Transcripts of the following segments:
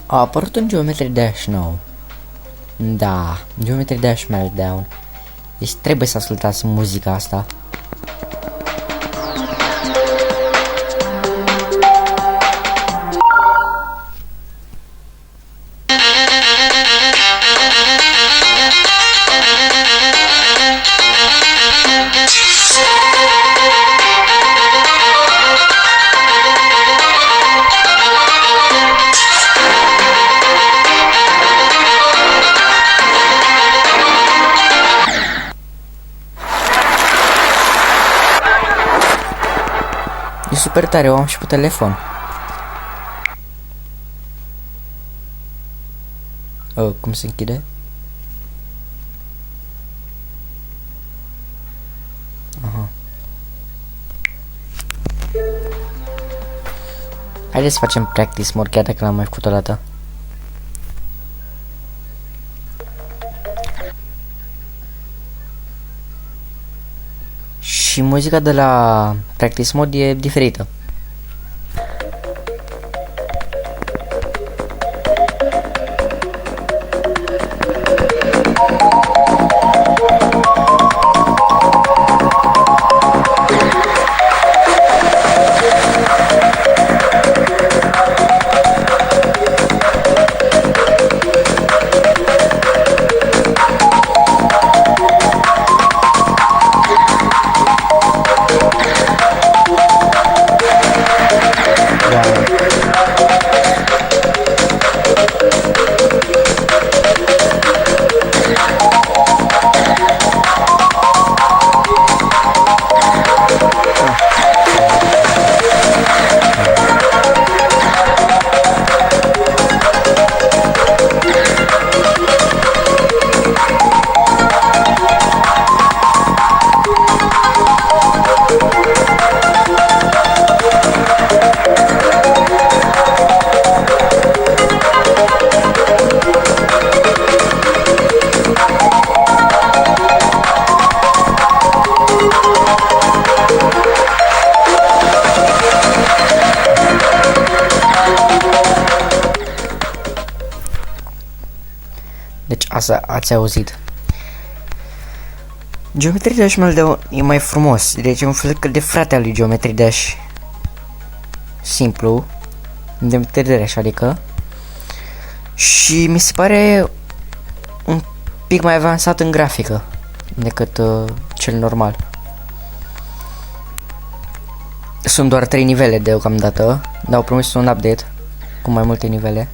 A apărut un Geometry Dash nou. Da, Geometry Dash Meltdown. Deci trebuie să ascultați muzica asta. E super tare, o am și pe telefon. Cum se închide? Aha. Haideți să facem practice mode, chiar dacă l-am mai făcut o dată. Și muzica de la practice mode e diferită. Deci asta ați auzit. Geometry Dash Meltdown e mai frumos. Deci e un fel de frate al lui Geometry Dash. Simplu. Geometry Dash, adică. Și mi se pare un pic mai avansat în grafică decât cel normal. Sunt doar 3 nivele deocamdată, dar au promis un update cu mai multe nivele.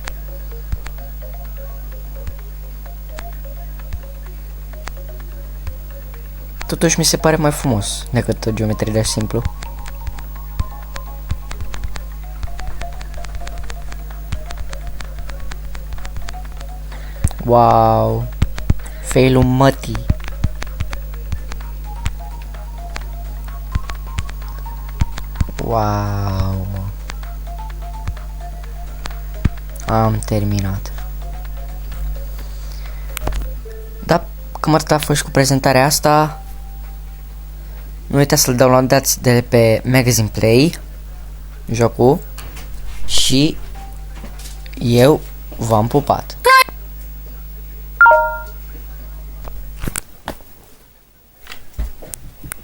Totuși mi se pare mai frumos decât Geometry Dash simplu. Wow! Failul mătii! Wow! Am terminat. Da, cam atât a fost cu prezentarea asta. Nu uitați să-l downloadați de pe Magazine Play, jocul, și eu v-am pupat.